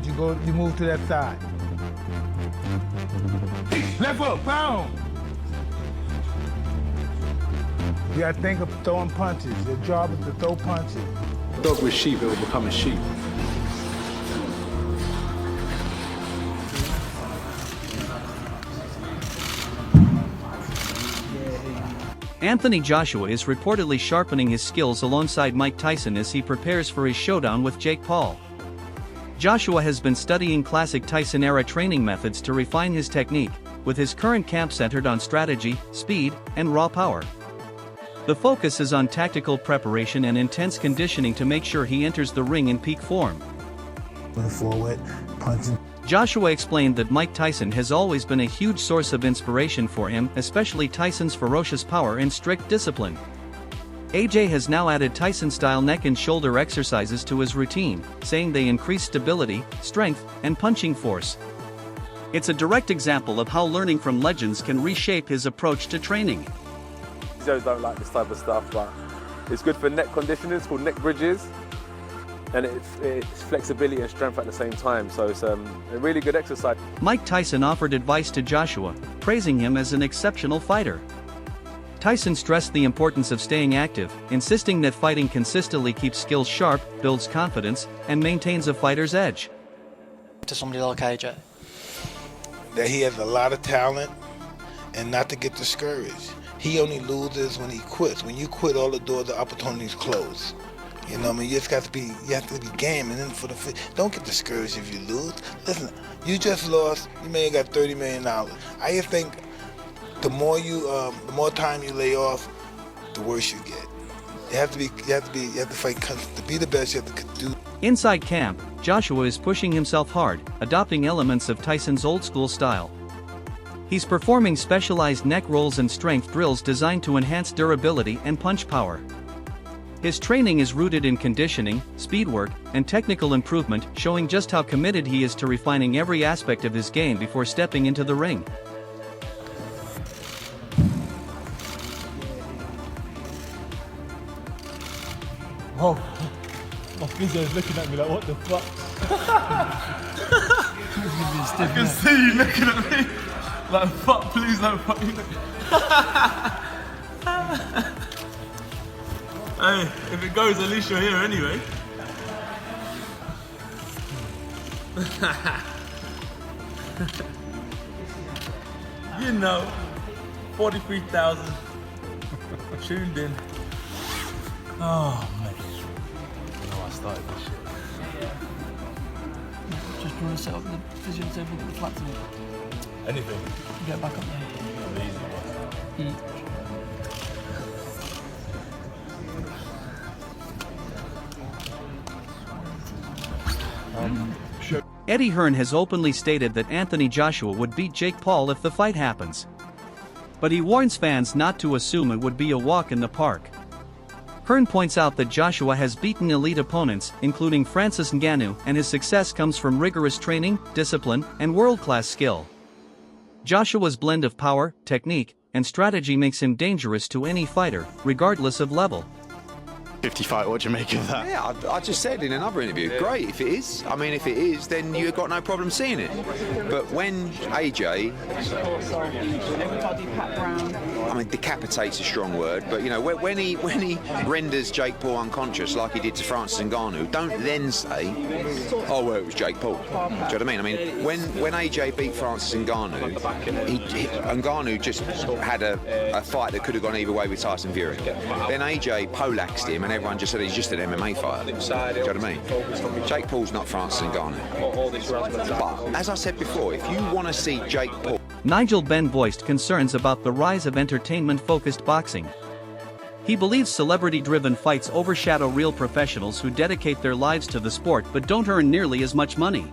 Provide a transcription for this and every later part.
edge, you move to that side. Left hook, pound. You gotta think of throwing punches. Your job is to throw punches. Dog with sheep, it will become a sheep. Anthony Joshua is reportedly sharpening his skills alongside Mike Tyson as he prepares for his showdown with Jake Paul. Joshua has been studying classic Tyson-era training methods to refine his technique, with his current camp centered on strategy, speed, and raw power. The focus is on tactical preparation and intense conditioning to make sure he enters the ring in peak form. Forward, punching. Joshua explained that Mike Tyson has always been a huge source of inspiration for him, especially Tyson's ferocious power and strict discipline. AJ has now added Tyson-style neck and shoulder exercises to his routine, saying they increase stability, strength, and punching force. It's a direct example of how learning from legends can reshape his approach to training. Physios don't like this type of stuff, but it's good for neck conditioning. It's called neck bridges, and it's flexibility and strength at the same time, so it's a really good exercise. Mike Tyson offered advice to Joshua, praising him as an exceptional fighter. Tyson stressed the importance of staying active, insisting that fighting consistently keeps skills sharp, builds confidence, and maintains a fighter's edge. To somebody like AJ? That he has a lot of talent and not to get discouraged. He only loses when he quits. When you quit, all the doors of opportunities close. You know what I mean? You have to be game, and then don't get discouraged if you lose. Listen, you just lost, you may have got $30 million. I just think the more time you lay off, the worse you get. You have to fight to be the best. You have to do. Inside camp, Joshua is pushing himself hard, adopting elements of Tyson's old-school style. He's performing specialized neck rolls and strength drills designed to enhance durability and punch power. His training is rooted in conditioning, speed work, and technical improvement, showing just how committed he is to refining every aspect of his game before stepping into the ring. Whoa, my physio is looking at me like, what the fuck? I can see you looking at me like, fuck, please don't fuck you. Hey, if it goes, at least you're here anyway. You know, 43,000 tuned in. Oh, mate. I started this shit. Just trying to set up the physio table with the flat to it. Anything. Get back up there. Easy. Eat. Eddie Hearn has openly stated that Anthony Joshua would beat Jake Paul if the fight happens. But he warns fans not to assume it would be a walk in the park. Hearn points out that Joshua has beaten elite opponents, including Francis Ngannou, and his success comes from rigorous training, discipline, and world-class skill. Joshua's blend of power, technique, and strategy makes him dangerous to any fighter, regardless of level. 50 fight, what do you make of that? Yeah, I just said in another interview, great if it is. I mean, if it is, then you've got no problem seeing it. But when AJ, I mean, decapitate's a strong word, but you know, when he renders Jake Paul unconscious like he did to Francis Ngannou, don't then say, oh well, it was Jake Paul. Do you know what I mean? I mean, when AJ beat Francis Ngannou, Ngannou just had a fight that could have gone either way with Tyson Fury. Then AJ poleaxed him, and everyone just said he's just an MMA fighter. Do you know what I mean? Jake Paul's not Francis Ngannou. But as I said before, if you want to see Jake Paul. Nigel Benn voiced concerns about the rise of entertainment-focused boxing. He believes celebrity-driven fights overshadow real professionals who dedicate their lives to the sport but don't earn nearly as much money.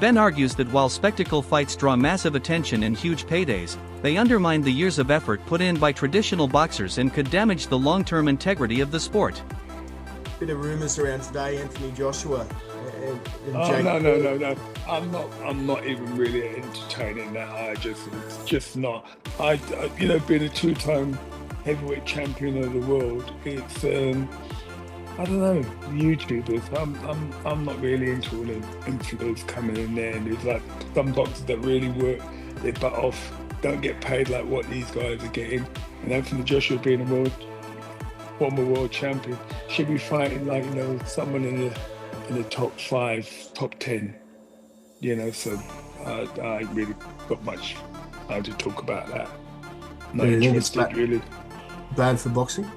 Benn argues that while spectacle fights draw massive attention and huge paydays, they undermine the years of effort put in by traditional boxers and could damage the long-term integrity of the sport. Bit of rumours around today, Anthony Joshua and Oh, Jake. no. I'm not even really entertaining that. It's just not. Being a two-time heavyweight champion of the world, I don't know, YouTubers. I'm not really into all the influencers coming in there, and there's like some boxers that really work their butt off, don't get paid like what these guys are getting. And Anthony Joshua being a former world champion should be fighting like, you know, someone in the top 5, top 10. You know, so I really got much to talk about that. Not interested really. Bad for boxing?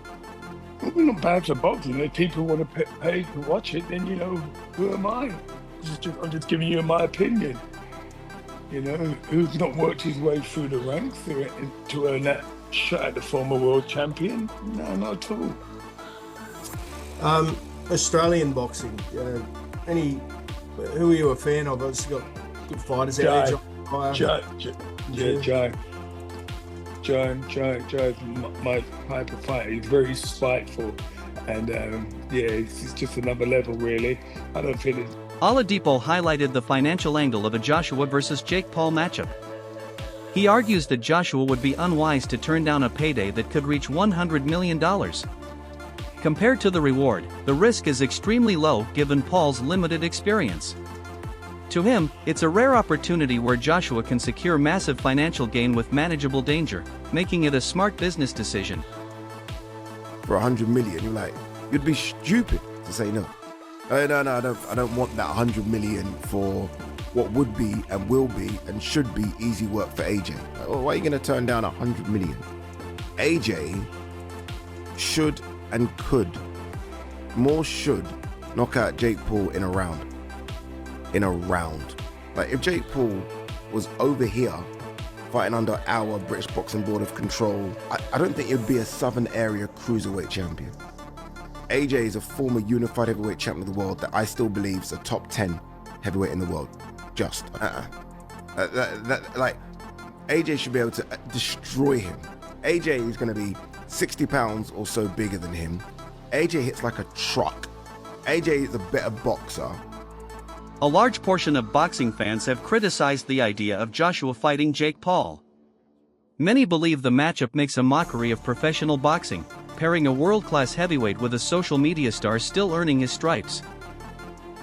Well, not bad for boxing. If people want to pay to watch it, then, you know, who am I? I'm just giving you my opinion. You know, who's not worked his way through the ranks to earn that shot at the former world champion? No, not at all. Australian boxing. Who are you a fan of? It's got good fighters out there. Joe's my type of fighter. He's very spiteful, and he's just another level, really. I don't feel it. Oladipo highlighted the financial angle of a Joshua versus Jake Paul matchup. He argues that Joshua would be unwise to turn down a payday that could reach $100 million. Compared to the reward, the risk is extremely low given Paul's limited experience. To him, it's a rare opportunity where Joshua can secure massive financial gain with manageable danger, making it a smart business decision. For $100 million, you're like, you'd be stupid to say no. No, I don't want that $100 million for what would be and will be and should be easy work for AJ. Why are you going to turn down $100 million? AJ should and could knock out Jake Paul in a round. Like, if Jake Paul was over here fighting under our British Boxing Board of Control, I don't think it would be a Southern Area Cruiserweight champion. AJ is a former unified heavyweight champion of the world that I still believe is a top 10 heavyweight in the world. Like, AJ should be able to destroy him. AJ is going to be 60 pounds or so bigger than him. AJ hits like a truck. AJ is a better boxer. A large portion of boxing fans have criticized the idea of Joshua fighting Jake Paul. Many believe the matchup makes a mockery of professional boxing, pairing a world-class heavyweight with a social media star still earning his stripes.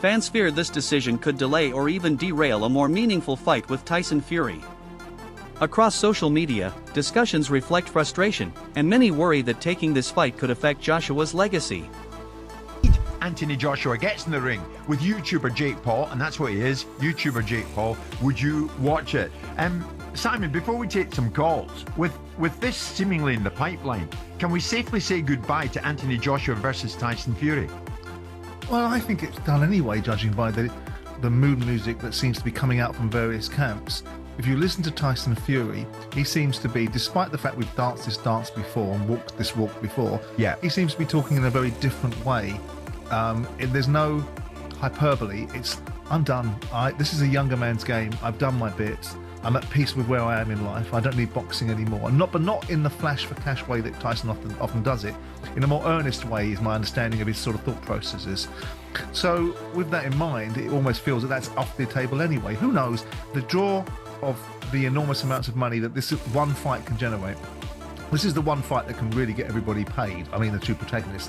Fans fear this decision could delay or even derail a more meaningful fight with Tyson Fury. Across social media, discussions reflect frustration, and many worry that taking this fight could affect Joshua's legacy. Anthony Joshua gets in the ring with YouTuber Jake Paul, and that's what he is, YouTuber Jake Paul. Would you watch it? Simon, before we take some calls, with this seemingly in the pipeline, can we safely say goodbye to Anthony Joshua versus Tyson Fury? Well, I think it's done anyway, judging by the mood music that seems to be coming out from various camps. If you listen to Tyson Fury, he seems to be, despite the fact we've danced this dance before and walked this walk before, he seems to be talking in a very different way. There's no hyperbole. I'm done. This is a younger man's game. I've done my bits. I'm at peace with where I am in life. I don't need boxing anymore. But not in the flash for cash way that Tyson often does it. In a more earnest way is my understanding of his sort of thought processes. So with that in mind, it almost feels that that's off the table anyway. Who knows? The draw of the enormous amounts of money that this one fight can generate. This is the one fight that can really get everybody paid. I mean, the two protagonists.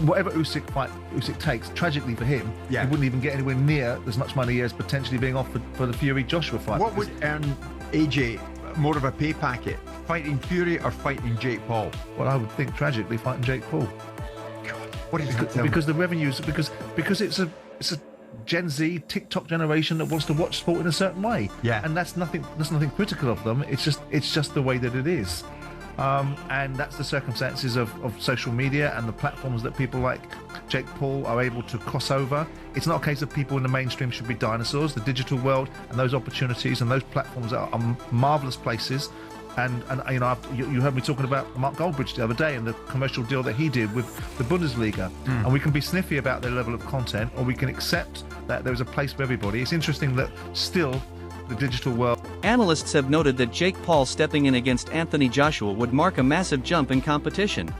Whatever Usyk takes, tragically for him, he wouldn't even get anywhere near as much money as potentially being offered for the Fury-Joshua fight. What would earn AJ more of a pay packet? Fighting Fury or fighting Jake Paul? Well, I would think tragically fighting Jake Paul. God, what is it? Because the revenues, because it's a Gen Z TikTok generation that wants to watch sport in a certain way. Yeah. And that's nothing critical of them. It's just the way that it is. And that's the circumstances of social media and the platforms that people like Jake Paul are able to cross over. It's not a case of people in the mainstream should be dinosaurs. The digital world and those opportunities and those platforms are marvelous places. And you know, you heard me talking about Mark Goldbridge the other day and the commercial deal that he did with the Bundesliga. And we can be sniffy about their level of content, or we can accept that there's a place for everybody. It's interesting that still the digital world. Analysts have noted that Jake Paul stepping in against Anthony Joshua would mark a massive jump in competition.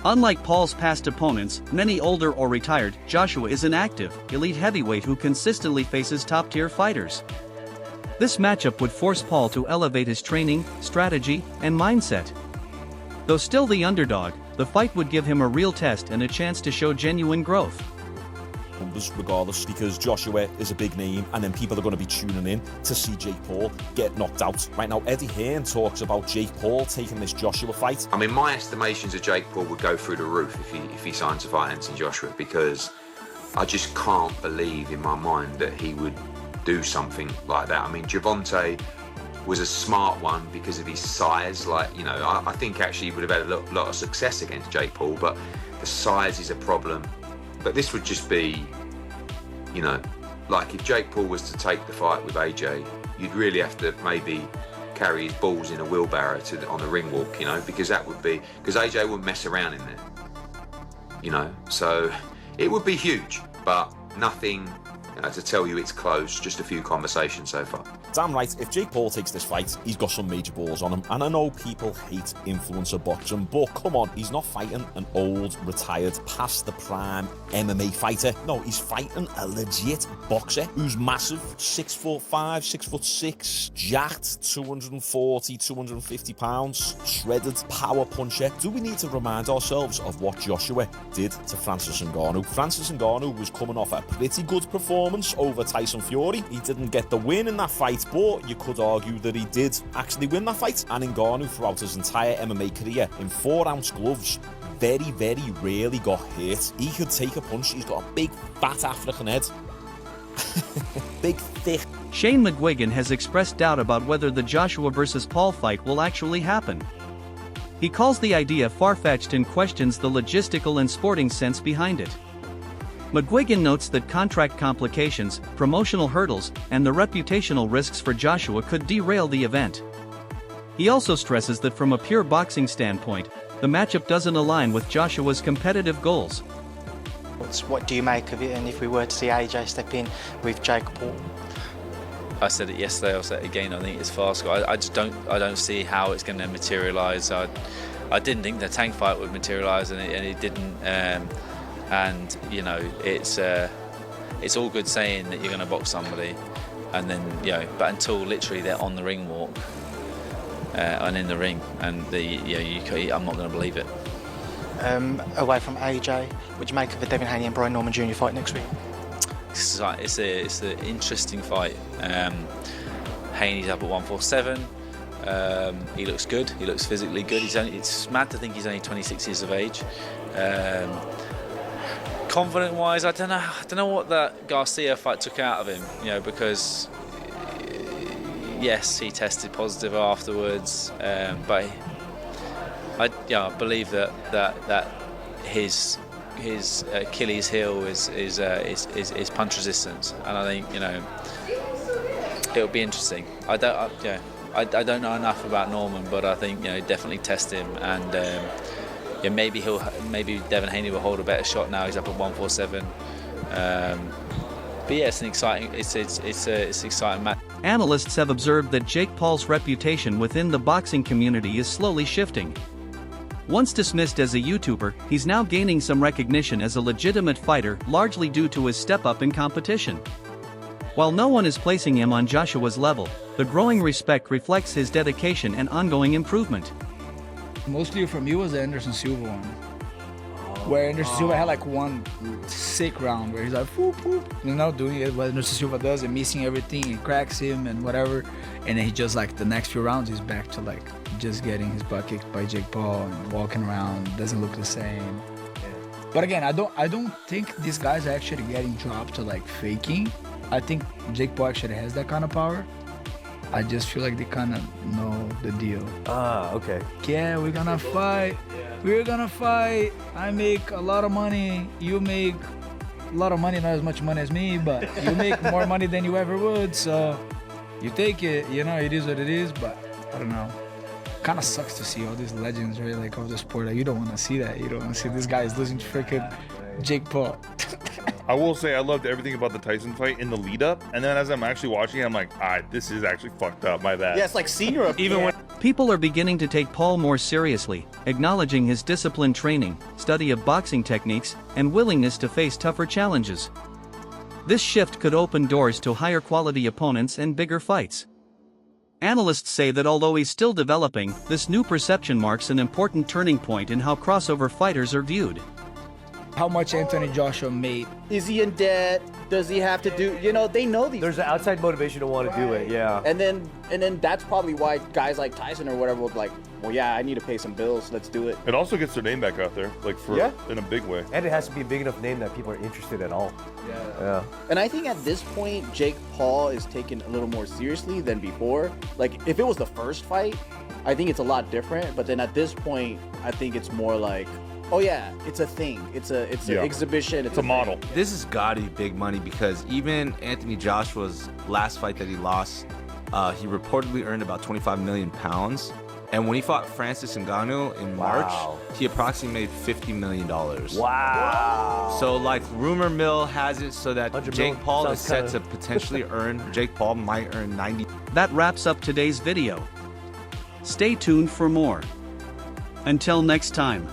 Unlike Paul's past opponents, many older or retired, Joshua is an active, elite heavyweight who consistently faces top-tier fighters. This matchup would force Paul to elevate his training, strategy, and mindset. Though still the underdog, the fight would give him a real test and a chance to show genuine growth. Numbers regardless, because Joshua is a big name and then people are going to be tuning in to see Jake Paul get knocked out. Right now, Eddie Hearn talks about Jake Paul taking this Joshua fight. I mean, my estimations of Jake Paul would go through the roof if he signs to fight Anthony Joshua, because I just can't believe in my mind that he would do something like that. I mean, Gervonta was a smart one because of his size. Like, you know, I think actually he would have had a lot of success against Jake Paul, but the size is a problem. But this would just be, you know, like if Jake Paul was to take the fight with AJ, you'd really have to maybe carry his balls in a wheelbarrow on the ring walk, you know, because AJ wouldn't mess around in there, you know. So it would be huge, but nothing to tell you it's close, just a few conversations so far. Damn right, if Jake Paul takes this fight, he's got some major balls on him. And I know people hate influencer boxing, but come on, he's not fighting an old, retired, past the prime MMA fighter. No, he's fighting a legit boxer who's massive, 6'5", 6'6", jacked, 240, 250 pounds, shredded, power puncher. Do we need to remind ourselves of what Joshua did to Francis Ngannou? Francis Ngannou was coming off a pretty good performance over Tyson Fury. He didn't get the win in that fight, but you could argue that he did actually win that fight. And Ngannou, throughout his entire MMA career, in 4-ounce gloves, very, very rarely got hit. He could take a punch. He's got a big, fat African head. Big, thick. Shane McGuigan has expressed doubt about whether the Joshua vs. Paul fight will actually happen. He calls the idea far-fetched and questions the logistical and sporting sense behind it. McGuigan notes that contract complications, promotional hurdles, and the reputational risks for Joshua could derail the event. He also stresses that from a pure boxing standpoint, the matchup doesn't align with Joshua's competitive goals. What do you make of it, and if we were to see AJ step in with Jake Paul? I said it yesterday, I'll say it again, I think it's fast. I just don't see how it's going to materialise. I didn't think the Tank fight would materialise, and it didn't. And you know, it's all good saying that you're going to box somebody, and then but until literally they're on the ring walk and in the ring, and I'm not going to believe it. Away from AJ, what do you make of the Devin Haney and Brian Norman Jr. fight next week? It's an interesting fight. Haney's up at 147. He looks good. He looks physically good. It's mad to think he's only 26 years of age. Confident-wise, I don't know what that Garcia fight took out of him. Because yes, he tested positive afterwards, but I believe that his Achilles heel is punch resistance, and I think it'll be interesting. I don't know enough about Norman, but I think definitely test him, and maybe Devin Haney will hold a better shot now. He's up at 147. But yeah, it's an exciting match. Analysts have observed that Jake Paul's reputation within the boxing community is slowly shifting. Once dismissed as a YouTuber, he's now gaining some recognition as a legitimate fighter, largely due to his step up in competition. While no one is placing him on Joshua's level, the growing respect reflects his dedication and ongoing improvement. Mostly for me was the Anderson Silva one, where Anderson Silva had like one sick round where he's like whoop, whoop, doing it what Anderson Silva does and missing everything, and cracks him and whatever, and then he just like the next few rounds he's back to like just getting his butt kicked by Jake Paul and walking around, doesn't look the same. But again, I don't think these guys are actually getting dropped to like faking. I think Jake Paul actually has that kind of power. I just feel like they kind of know the deal. Okay. Yeah, we're gonna fight. I make a lot of money. You make a lot of money, not as much money as me, but you make more money than you ever would. So you take it. It is what it is. But I don't know. Kind of sucks to see all these legends, right? Like of the sport. Like, you don't want to see that. You don't want to see this guy is losing to freaking Jake Paul. I will say I loved everything about the Tyson fight in the lead up, and then as I'm actually watching it, I'm like, this is actually fucked up, my bad. Yeah, it's like senior up. Even when people are beginning to take Paul more seriously, acknowledging his disciplined training, study of boxing techniques, and willingness to face tougher challenges. This shift could open doors to higher quality opponents and bigger fights. Analysts say that although he's still developing, this new perception marks an important turning point in how crossover fighters are viewed. How much Anthony Joshua made. Is he in debt? Does he have to do, you know, they know these. There's an outside motivation to want to do it, yeah. And then that's probably why guys like Tyson or whatever will be like, well, yeah, I need to pay some bills, let's do it. It also gets their name back out there, like in a big way. And it has to be a big enough name that people are interested at all. Yeah. And I think at this point, Jake Paul is taken a little more seriously than before. Like, if it was the first fight, I think it's a lot different. But then at this point, I think it's more like, oh yeah, it's a thing. It's an exhibition. It's a model. This has got to be big money because even Anthony Joshua's last fight that he lost, he reportedly earned about 25 million pounds. And when he fought Francis Ngannou in March, he approximately made $50 million. Wow. So like rumor mill has it so that Jake Paul is set to potentially earn, Jake Paul might earn 90. That wraps up today's video. Stay tuned for more. Until next time.